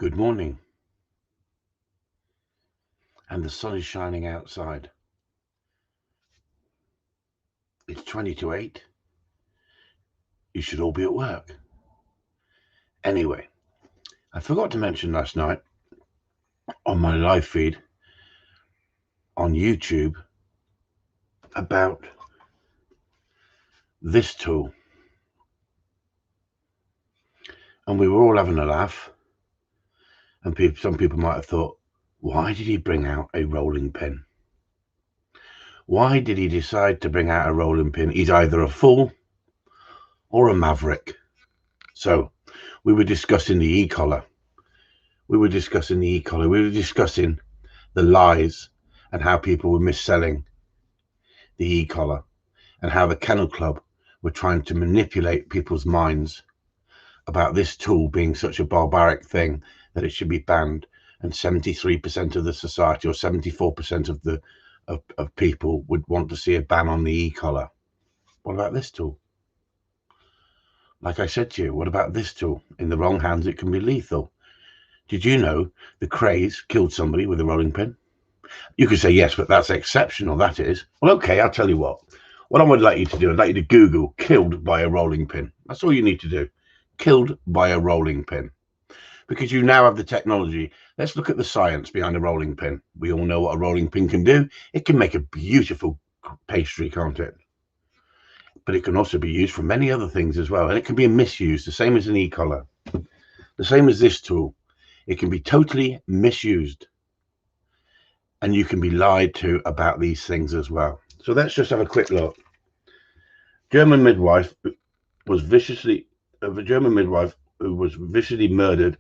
Good morning, and the sun is shining outside. It's 20 to 8. You should all be at work. Anyway, I forgot to mention last night on my live feed on YouTube about this tool. And we were all having a laugh. And some people might have thought, why did he bring out a rolling pin? Why did he decide to bring out a rolling pin? He's either a fool or a maverick. So we were discussing the e-collar. We were discussing the lies and how people were mis-selling the e-collar and how the Kennel Club were trying to manipulate people's minds about this tool being such a barbaric thing that it should be banned, and 73% of the society or 74% of people would want to see a ban on the e-collar. What about this tool? Like I said to you, what about this tool? In the wrong hands, it can be lethal. Did you know the craze killed somebody with a rolling pin? You could say, yes, but that's exceptional, that is. Well, okay, I'll tell you what. What I would like you to do, I'd like you to Google killed by a rolling pin. That's all you need to do. Killed by a rolling pin. Because you now have the technology. Let's look at the science behind a rolling pin. We all know what a rolling pin can do. It can make a beautiful pastry, can't it? But it can also be used for many other things as well. And it can be misused, the same as an e-collar. The same as this tool. It can be totally misused. And you can be lied to about these things as well. So let's just have a quick look. German midwife was viciously murdered,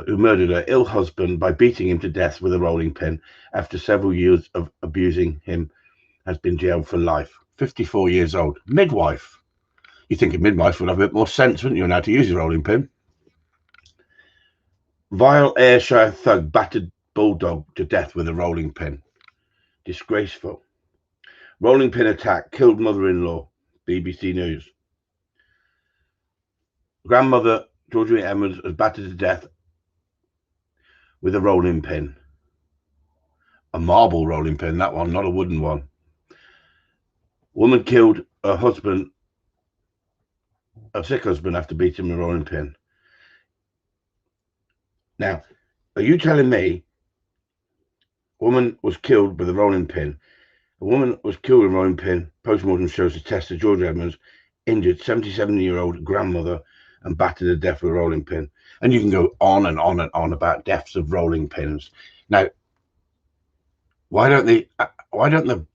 who murdered her ill husband by beating him to death with a rolling pin after several years of abusing him, has been jailed for life. 54 years old. Midwife. You think a midwife would have a bit more sense, wouldn't you, on how to use a rolling pin? Vile Ayrshire thug battered bulldog to death with a rolling pin. Disgraceful. Rolling pin attack killed mother-in-law. BBC News. Grandmother Georgia Edmonds was battered to death with a rolling pin. A marble rolling pin, that one, not a wooden one. Woman killed her husband, a sick husband, after beating him with a rolling pin. Now, are you telling me a woman was killed with a rolling pin? A woman was killed with a rolling pin. Postmortem shows the test of Georgia Edmonds injured 77-year-old grandmother and battered to death with a rolling pin. And you can go on and on and on about deaths of rolling pins. Now, why don't the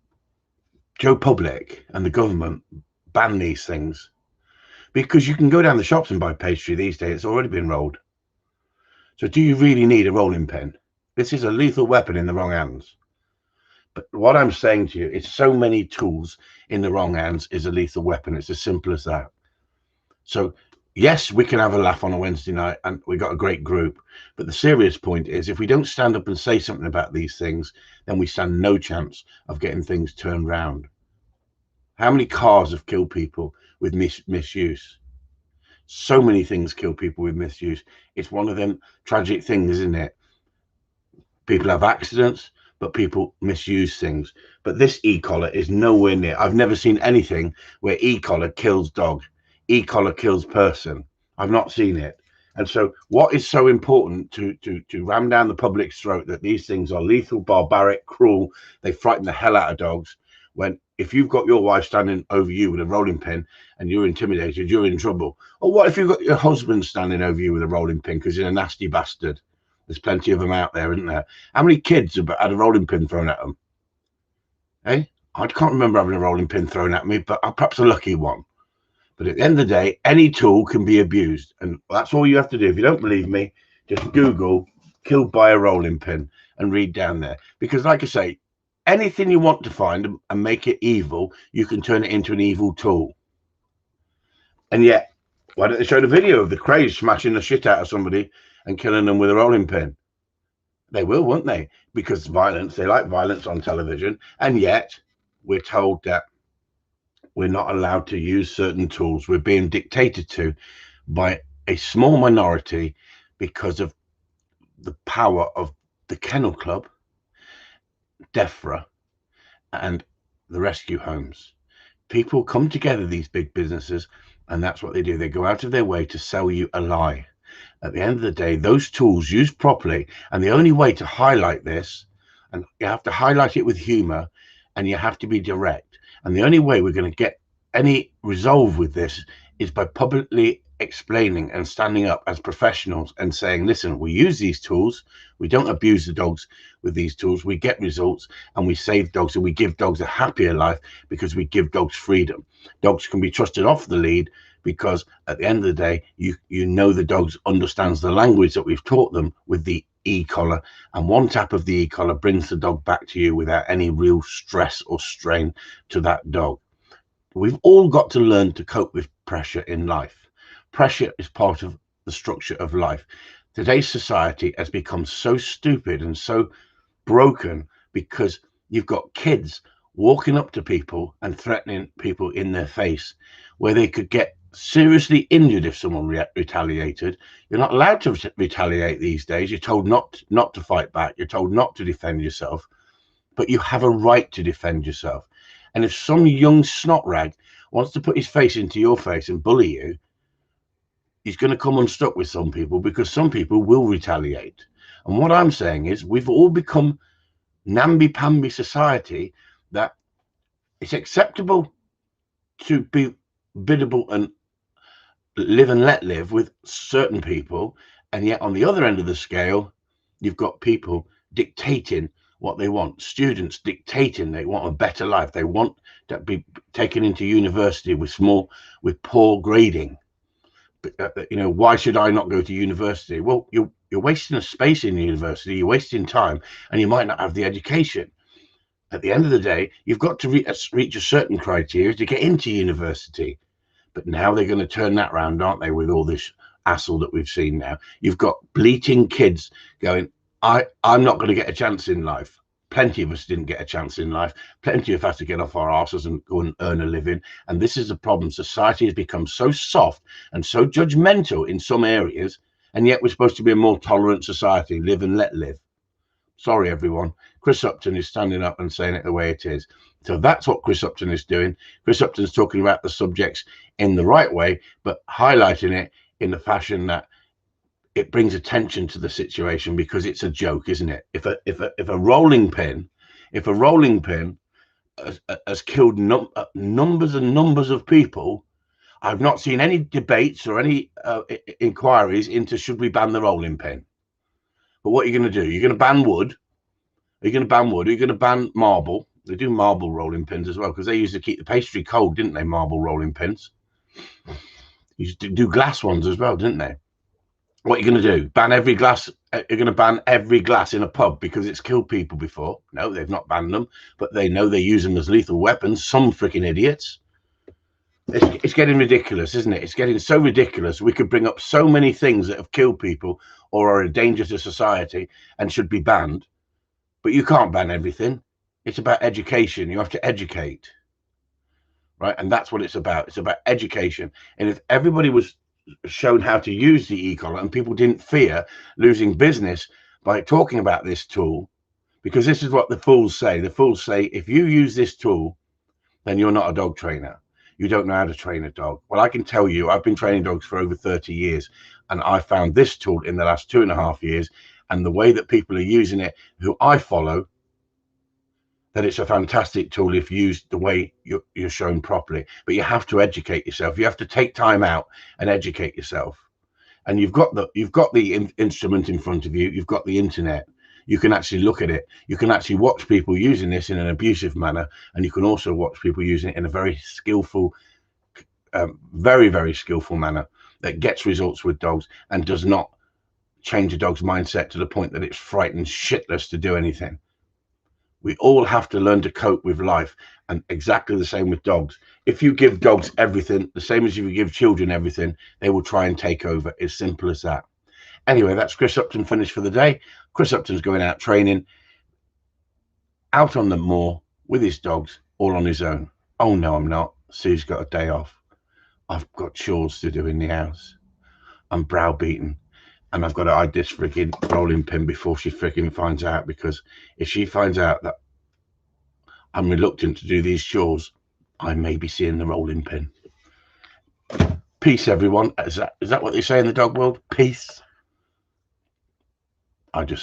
Joe Public and the government ban these things? Because you can go down the shops and buy pastry these days. It's already been rolled. So do you really need a rolling pin? This is a lethal weapon in the wrong hands. But what I'm saying to you, it's so many tools in the wrong hands is a lethal weapon. It's as simple as that. So yes, we can have a laugh on a Wednesday night and we got a great group. But the serious point is, if we don't stand up and say something about these things, then we stand no chance of getting things turned round. How many cars have killed people with misuse? So many things kill people with misuse. It's one of them tragic things, isn't it? People have accidents, but people misuse things. But this e-collar is nowhere near. I've never seen anything where e-collar kills dog, e-collar kills person. I've not seen it. And so what is so important to ram down the public's throat that these things are lethal, barbaric, cruel, they frighten the hell out of dogs, when if you've got your wife standing over you with a rolling pin and you're intimidated, you're in trouble. Or what if you've got your husband standing over you with a rolling pin because you're a nasty bastard? There's plenty of them out there, isn't there? How many kids have had a rolling pin thrown at them? Eh? I can't remember having a rolling pin thrown at me, but I'm perhaps a lucky one. But at the end of the day, any tool can be abused. And that's all you have to do. If you don't believe me, just Google killed by a rolling pin and read down there. Because like I say, anything you want to find and make it evil, you can turn it into an evil tool. And yet, why don't they show the video of the craze smashing the shit out of somebody and killing them with a rolling pin? They will, won't they? Because violence, they like violence on television. And yet, we're told that we're not allowed to use certain tools. We're being dictated to by a small minority because of the power of the Kennel Club, DEFRA, and the rescue homes. People come together, these big businesses, and that's what they do. They go out of their way to sell you a lie. At the end of the day, those tools used properly, and the only way to highlight this, and you have to highlight it with humor, and you have to be direct. And the only way we're going to get any resolve with this is by publicly explaining and standing up as professionals and saying, listen, we use these tools. We don't abuse the dogs with these tools. We get results, and we save dogs, and we give dogs a happier life because we give dogs freedom. Dogs can be trusted off the lead because at the end of the day, you know the dogs understands the language that we've taught them with the e-collar, and one tap of the e-collar brings the dog back to you without any real stress or strain to that dog. We've all got to learn to cope with pressure in life. Pressure is part of the structure of life. Today's society has become so stupid and so broken because you've got kids walking up to people and threatening people in their face, where they could get seriously injured if someone retaliated. You're not allowed to retaliate these days. You're told not to fight back. You're told not to defend yourself, but you have a right to defend yourself. And if some young snot rag wants to put his face into your face and bully you, he's going to come unstuck with some people, because some people will retaliate. And what I'm saying is, we've all become namby-pamby society that it's acceptable to be biddable and live and let live with certain people, and yet on the other end of the scale, you've got people dictating what they want. Students dictating they want a better life. They want to be taken into university with poor grading. Why should I not go to university? Well, you're wasting a space in university. You're wasting time, and you might not have the education. At the end of the day, you've got to reach a certain criteria to get into university. But now they're going to turn that around, aren't they, with all this hassle that we've seen now? You've got bleating kids going, I'm not going to get a chance in life. Plenty of us didn't get a chance in life. Plenty of us have to get off our arses and go and earn a living. And this is the problem. Society has become so soft and so judgmental in some areas, and yet we're supposed to be a more tolerant society, live and let live. Sorry, everyone. Chris Upton is standing up and saying it the way it is. So that's what Chris Upton is doing. Chris Upton's talking about the subjects in the right way, but highlighting it in the fashion that it brings attention to the situation, because it's a joke, isn't it? If a rolling pin has killed numbers and numbers of people, I've not seen any debates or any inquiries into should we ban the rolling pin. But what are you going to do? You're going to ban wood. Are you going to ban wood? Are you going to ban marble? They do marble rolling pins as well, because they used to keep the pastry cold, didn't they? Marble rolling pins. You used to do glass ones as well, didn't they? What are you going to do? Ban every glass? You're going to ban every glass in a pub because it's killed people before? No, they've not banned them, but they know they use them as lethal weapons. Some freaking idiots. It's getting ridiculous, isn't it? It's getting so ridiculous. We could bring up so many things that have killed people or are a danger to society and should be banned, but you can't ban everything. It's about education. You have to educate, right? And that's what it's about. It's about education. And if everybody was shown how to use the e-collar and people didn't fear losing business by talking about this tool, because this is what the fools say. The fools say, if you use this tool, then you're not a dog trainer. You don't know how to train a dog. Well, I can tell you, I've been training dogs for over 30 years, and I found this tool in the last 2.5 years, and the way that people are using it, who I follow, that it's a fantastic tool if used the way you're shown properly. But you have to educate yourself. You have to take time out and educate yourself. And you've got the instrument in front of you. You've got the internet. You can actually look at it. You can actually watch people using this in an abusive manner, and you can also watch people using it in a very skillful, very, very skillful manner that gets results with dogs and does not change a dog's mindset to the point that it's frightened shitless to do anything. We all have to learn to cope with life, and exactly the same with dogs. If you give dogs everything, the same as if you give children everything, they will try and take over. As simple as that. Anyway, that's Chris Upton finished for the day. Chris Upton's going out training, out on the moor with his dogs, all on his own. Oh, no, I'm not. Sue's got a day off. I've got chores to do in the house. I'm browbeaten. And I've got to hide this freaking rolling pin before she freaking finds out, because if she finds out that I'm reluctant to do these chores, I may be seeing the rolling pin. Peace, everyone. Is that what they say in the dog world? Peace. I just